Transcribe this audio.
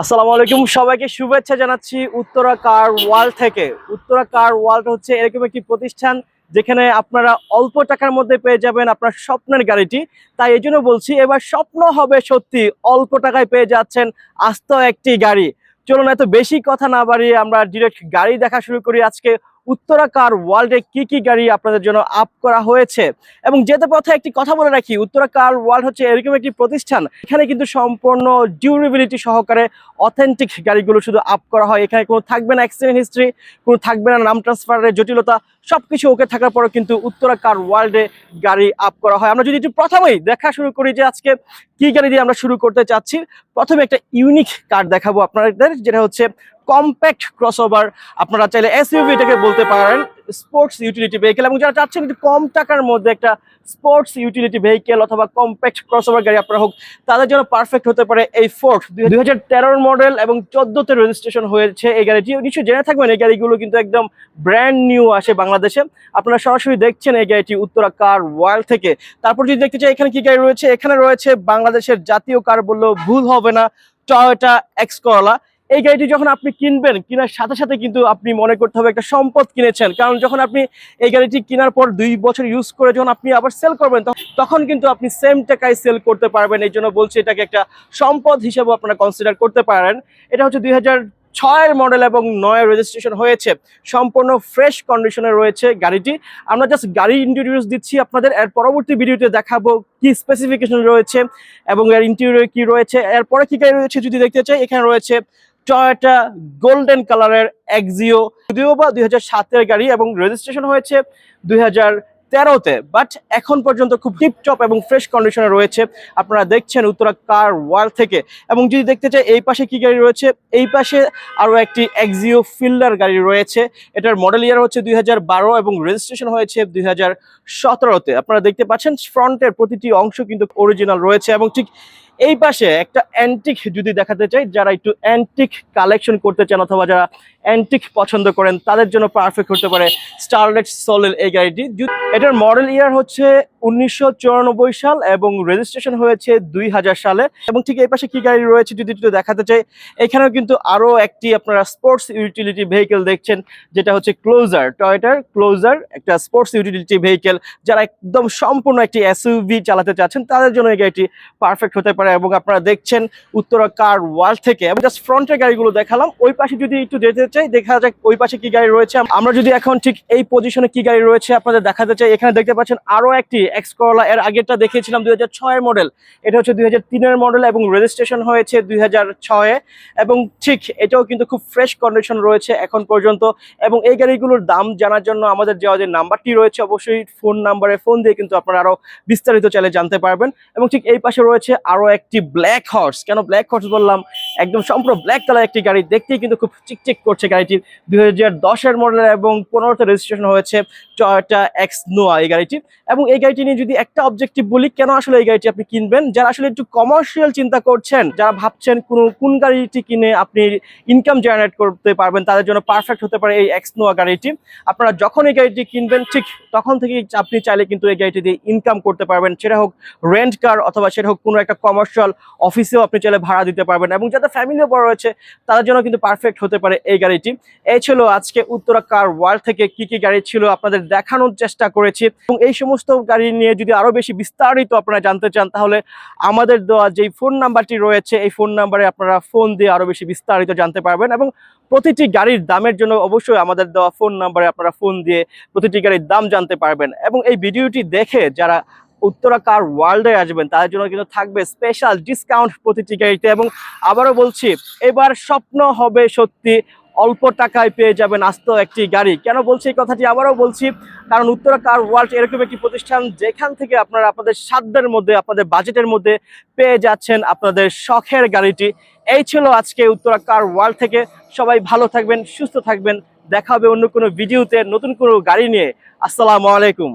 আসসালামু আলাইকুম, সবাইকে শুভেচ্ছা জানাচ্ছি উত্তরা কার ওয়ার্ল্ড থেকে। উত্তরা কার ওয়ার্ল্ড হচ্ছে এরকম একটি প্রতিষ্ঠান যেখানে আপনারা অল্প টাকার মধ্যে পেয়ে যাবেন আপনার স্বপ্নের গাড়িটি। তাই এই জন্য বলছি, এবার স্বপ্ন হবে সত্যি, অল্প টাকায় পেয়ে যাচ্ছেন আস্ত একটি গাড়ি। চলুন এত বেশি কথা না বাড়িয়ে আমরা ডিরেক্ট গাড়ি দেখা শুরু করি। আজকে উত্তরা কার ওয়ার্ল্ডে কি কি গাড়ি আপনাদের জন্য আপ করা হয়েছে। এবং যেতে পথে একটি কথা বলে রাখি, উত্তরা কার ওয়ার্ল্ড হচ্ছে এরকম একটি প্রতিষ্ঠান, এখানে কিন্তু সম্পূর্ণ ডিউরেবিলিটি সহকারে অথেন্টিক গাড়িগুলো শুধু আপ করা হয়। এখানে কোনো থাকবে না অ্যাক্সিডেন্ট হিস্ট্রি, কোনো থাকবে না নাম ট্রান্সফারের জটিলতা, সবকিছু ওকে থাকার পরেও কিন্তু উত্তরা কার ওয়ার্ল্ডে গাড়ি আপ করা হয়। আমরা যদি একটু প্রথমেই দেখা শুরু করি যে আজকে কি গাড়ি দিয়ে আমরা শুরু করতে চাচ্ছি। প্রথমে একটা ইউনিক কার দেখাবো আপনাদের, যেটা হচ্ছে কম্প্যাক্ট ক্রসওভার। আপনারা চাইলে এসইউভি এটাকে বলতে পারেন, স্পোর্টস ইউটিলিটি ভেহিকেল। এবং যারা চাচ্ছেন একটু কম টাকার মধ্যে একটা স্পোর্টস ইউটিলিটি ভেহিকেল অথবা কম্প্যাক্ট ক্রসওভার গাড়ি আপনারা হোক, তাদের জন্য পারফেক্ট হতে পারে এই ফোর্ড। 2013 মডেল এবং 14তে রেজিস্ট্রেশন হয়েছে এই গাড়িটি। নিশ্চয়ই জেনে থাকবেন এই গাড়িগুলো কিন্তু একদম ব্র্যান্ড নিউ আসে বাংলাদেশে। আপনারা সরাসরি দেখছেন এই গাড়িটি উত্তরা কার ওয়ার্ল্ড থেকে। তারপর যদি দেখতে চাই এখানে কি গাড়ি রয়েছে, এখানে রয়েছে বাংলাদেশের জাতীয় কার বললেও ভুল হবে না, টয়োটা এক্স করোলা। এই গাড়িটি যখন আপনি কিনবেন, কেনার সাথে সাথে কিন্তু আপনি মনে করতে হবে একটা সম্পদ কিনেছেন। কারণ যখন আপনি এই গাড়িটি কেনার পর 2 বছর ইউজ করে যখন আপনি আবার সেল করবেন, তখন কিন্তু আপনি সেম টাকায় সেল করতে পারবেন। এই জন্য বলছি এটাকে একটা সম্পদ হিসেবে আপনারা কনসিডার করতে পারেন। এটা হচ্ছে 2006 মডেল এবং 9 রেজিস্ট্রেশন হয়েছে। সম্পূর্ণ ফ্রেশ কন্ডিশনে রয়েছে গাড়িটি। আমরা জাস্ট গাড়ি ইন্ট্রোডিউস দিচ্ছি আপনাদের, এর পরবর্তী ভিডিওতে দেখাবো কি স্পেসিফিকেশন রয়েছে এবং এর ইন্টেরিয়র কি রয়েছে। এরপরে কি গাড়ি রয়েছে যদি দেখতে চাই, এখানে রয়েছে টয়োটা গোল্ডেন কালারের এক্সিও, যদিও বা 2007-এর গাড়ি এবং রেজিস্ট্রেশন হয়েছে 2013-তে, বাট এখন পর্যন্ত খুব টিপটপ এবং ফ্রেশ কন্ডিশনে রয়েছে। আপনারা দেখছেন উত্তরা কার ওয়ার্ল্ড থেকে। এবং যদি দেখতে চাই এই পাশে কি গাড়ি রয়েছে, এই পাশে আরো একটি এক্সিও ফিল্ডার গাড়ি রয়েছে। এটার মডেল ইয়ার হচ্ছে 2012 এবং রেজিস্ট্রেশন হয়েছে 2017-তে। আপনারা দেখতে পাচ্ছেন ফ্রন্টের প্রতিটি অংশ কিন্তু অরিজিনাল রয়েছে। এবং ঠিক এই পাশে একটা অ্যান্টিক যদি দেখাতে চাই, যারা একটু অ্যান্টিক কালেকশন করতে চান অথবা যারা অ্যান্টিক পছন্দ করেন, তাদের জন্য পারফেক্ট হতে পারে স্টারলেট সোলের এই গাড়িটি। এটার মডেল ইয়ার হচ্ছে 1994 সাল এবং রেজিস্ট্রেশন হয়েছে 2000 সালে। এবং ঠিক এই পাশে কি গাড়ি রয়েছে যদি একটু দেখাতে চাই, এখানেও কিন্তু আরো একটি আপনারা স্পোর্টস ইউটিলিটি ভেহিকেল দেখছেন, যেটা হচ্ছে ক্লোজার, টয়োটার ক্লোজার, একটা স্পোর্টস ইউটিলিটি ভেহিকেল। যারা একদম সম্পূর্ণ একটি এসইউভি চালাতে চাচ্ছেন, তাদের জন্য এই গাড়িটি পারফেক্ট হতে পারে। এবং আপনারা দেখছেন উত্তরা কার ওয়ার্ল্ড থেকে। এবং জাস্ট ফ্রন্টের গাড়িগুলো দেখালাম, ওই পাশে যদি একটু যেতে চাই, দেখা যাক ওই পাশে কি গাড়ি রয়েছে। আমরা যদি এখন ঠিক এই পজিশনে কি গাড়ি রয়েছে আপনাদের দেখাতে চাই, এখানে দেখতে পাচ্ছেন আরো একটি এক্স করোলা। এর আগেরটা দেখিয়েছিলাম 2006-এর মডেল, এটা হচ্ছে 2003-এর মডেল এবং রেজিস্ট্রেশন হয়েছে 2006-এ। এবং ঠিক এটাও কিন্তু খুব ফ্রেশ কন্ডিশন রয়েছে এখন পর্যন্ত। এবং এই গাড়িগুলোর দাম জানার জন্য আমাদের যে নাম্বারটি রয়েছে, অবশ্যই ফোন নাম্বারে ফোন দিয়ে কিন্তু আপনারা আরো বিস্তারিত চাইলে জানতে পারবেন। এবং ঠিক এই পাশে রয়েছে আরো একটি ব্ল্যাক হর্স। কেন ব্ল্যাক হর্স বললাম, একদম সম্পূর্ণ ব্ল্যাক কালার একটি গাড়ি, দেখতেই কিন্তু খুব চিকচিক করছে গাড়িটি। 2010-এর মডেল এবং 15-তে রেজিস্ট্রেশন হয়েছে টয়োটা এক্স নোয়া এই গাড়িটি। এবং এই গাড়িটি নিয়ে যদি একটা অবজেক্টিভ বলি, কেন আসলে এই গাড়িটি আপনি কিনবেন, যারা আসলে একটু কমার্শিয়াল চিন্তা করছেন, যারা ভাবছেন কোন গাড়িটি কিনে আপনি ইনকাম জেনারেট করতে পারবেন, তাদের জন্য পারফেক্ট হতে পারে এই এক্স নোয়া গাড়িটি। আপনারা যখন এই গাড়িটি কিনবেন, ঠিক তখন থেকে আপনি চাইলে কিন্তু এই গাড়িটি দিয়ে ইনকাম করতে পারবেন। সেটা হোক রেন্ট কার অথবা সেটা হোক কোনো একটা কমার্শিয়াল অফিসেও আপনি চাইলে ভাড়া দিতে পারবেন। এবং যাদের ফ্যামিলিও বড় রয়েছে, তাদের জন্য কিন্তু পারফেক্ট হতে পারে এই গাড়িটি। এই ছিল আজকে উত্তরা কার ওয়ার্ল্ড থেকে কি কি গাড়ি ছিল আপনাদের দেখানোর চেষ্টা করেছি। এবং এই সমস্ত গাড়ি নিয়ে যদি আরো বেশি বিস্তারিত আপনারা জানতে চান, তাহলে আমাদের দেওয়া যে ফোন নাম্বারটি রয়েছে, এই ফোন নাম্বারে আপনারা ফোন দিয়ে আরো বেশি বিস্তারিত জানতে পারবেন। এবং প্রতিটি গাড়ির দামের জন্য অবশ্যই আমাদের দেওয়া ফোন নাম্বারে আপনারা ফোন দিয়ে প্রতিটি গাড়ির দাম জানতে পারবেন। এবং এই ভিডিওটি দেখে যারা উত্তরা কার ওয়ার্ল্ডে আসবেন, তাদের জন্য কিন্তু থাকবে স্পেশাল ডিসকাউন্ট প্রতিটি গাড়িতে। এবং আবারও বলছি, এবার স্বপ্ন হবে সত্যি, অল্প টাকায় পেয়ে যাবেন আস্ত একটি গাড়ি। কেন বলছি এই কথাটি, আবারও বলছি, কারণ উত্তরা কার ওয়ার্ল্ড এরকম একটি প্রতিষ্ঠান যেখান থেকে আপনারা আপনাদের সাধ্যের মধ্যে, আপনাদের বাজেটের মধ্যে পেয়ে যাচ্ছেন আপনাদের শখের গাড়িটি। এই ছিল আজকে উত্তরা কার ওয়ার্ল্ড থেকে। সবাই ভালো থাকবেন, সুস্থ থাকবেন। দেখা হবে অন্য কোনো ভিডিওতে নতুন কোনো গাড়ি নিয়ে। আসসালামু আলাইকুম।